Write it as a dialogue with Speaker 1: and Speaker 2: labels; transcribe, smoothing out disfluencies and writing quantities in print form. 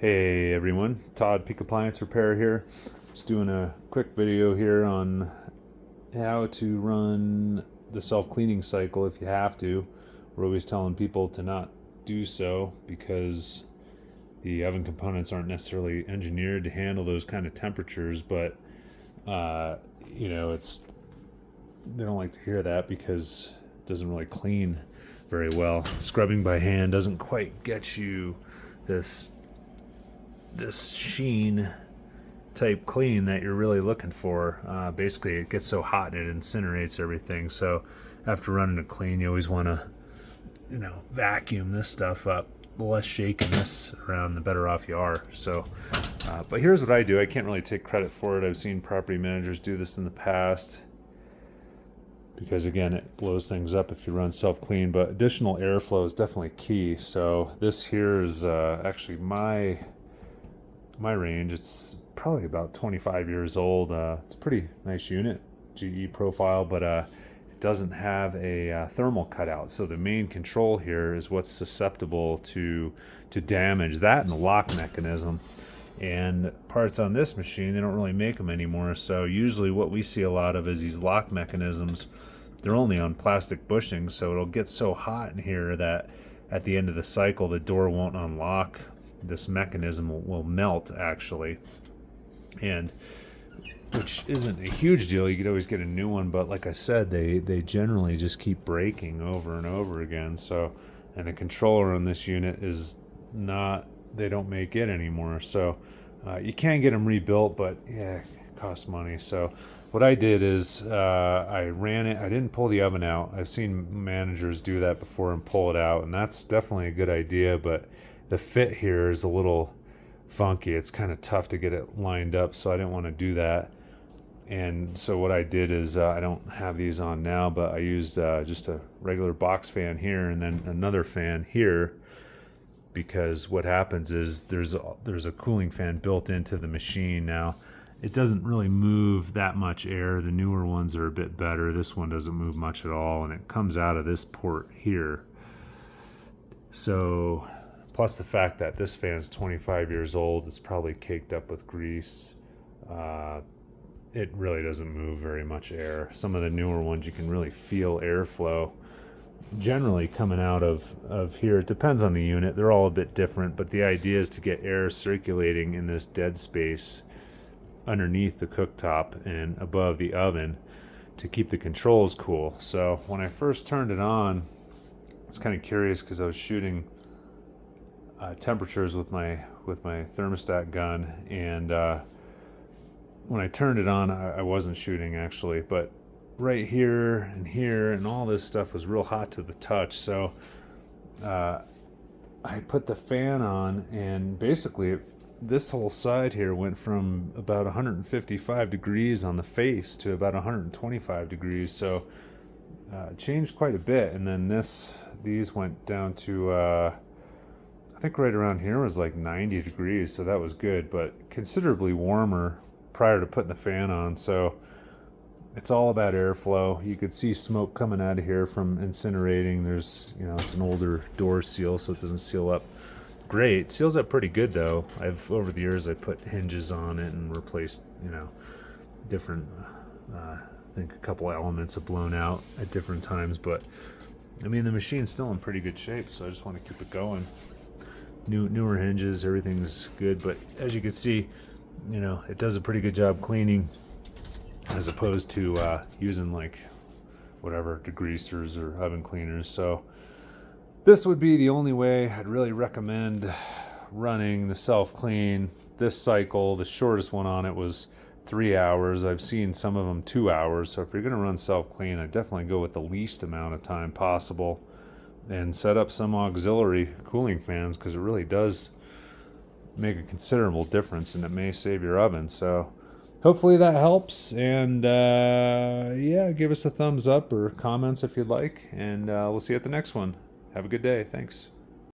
Speaker 1: Hey everyone, Todd Peak Appliance Repair here. Just doing a quick video here on how to run the self-cleaning cycle if you have to. We're always telling people to not do so because the oven components aren't necessarily engineered to handle those kind of temperatures, but it's they don't like to hear that because it doesn't really clean very well. Scrubbing by hand doesn't quite get you this sheen type clean that you're really looking for. Basically, it gets so hot and it incinerates everything. So after running a clean, you always want to, vacuum this stuff up. The less shaking this around, the better off you are. So, but here's what I do. I can't really take credit for it. I've seen property managers do this in the past because, again, it blows things up if you run self-clean. But additional airflow is definitely key. So this here is actually my range. It's probably about 25 years old. It's a pretty nice unit, GE profile, but it doesn't have a thermal cutout. So the main control here is what's susceptible to damage, that and the lock mechanism. And parts on this machine, they don't really make them anymore. So usually what we see a lot of is these lock mechanisms. They're only on plastic bushings, so it'll get so hot in here that at the end of the cycle, the door won't unlock. This mechanism will melt, actually, and which isn't a huge deal. You could always get a new one, but like I said, they generally just keep breaking over and over again. So, and the controller on this unit is not, they don't make it anymore. So you can get them rebuilt, but yeah, it costs money. So what I did is I ran it. I didn't pull the oven out. I've seen managers do that before and pull it out, and that's definitely a good idea, but the fit here is a little funky. It's kind of tough to get it lined up, so I didn't want to do that. And so what I did is I don't have these on now, but I used just a regular box fan here and then another fan here, because what happens is there's a cooling fan built into the machine. Now it doesn't really move that much air. The newer ones are a bit better. This one doesn't move much at all, and it comes out of this port here. So plus the fact that this fan is 25 years old, it's probably caked up with grease. It really doesn't move very much air. Some of the newer ones, you can really feel airflow generally coming out of here. It depends on the unit. They're all a bit different, but the idea is to get air circulating in this dead space underneath the cooktop and above the oven to keep the controls cool. So when I first turned it on, I was kind of curious because I was shooting temperatures with my thermostat gun, and when I turned it on, I wasn't shooting actually, but right here and all this stuff was real hot to the touch. So I put the fan on, and basically this whole side here went from about 155 degrees on the face to about 125 degrees. So it changed quite a bit. And then these went down to I think right around here was like 90 degrees, so that was good, but considerably warmer prior to putting the fan on. So it's all about airflow. You could see smoke coming out of here from incinerating. There's, it's an older door seal, so it doesn't seal up great. It seals up pretty good though. Over the years, I put hinges on it and replaced, different, I think a couple elements have blown out at different times, but I mean, the machine's still in pretty good shape, so I just want to keep it going. Newer hinges, everything's good, but as you can see, it does a pretty good job cleaning as opposed to using like whatever degreasers or oven cleaners. So this would be the only way I'd really recommend running the self-clean. This cycle, the shortest one on it was 3 hours. I've seen some of them 2 hours. So if you're going to run self-clean, I'd definitely go with the least amount of time possible and set up some auxiliary cooling fans, because it really does make a considerable difference and it may save your oven. So hopefully that helps, and give us a thumbs up or comments if you'd like, and we'll see you at the next one. Have a good day. Thanks.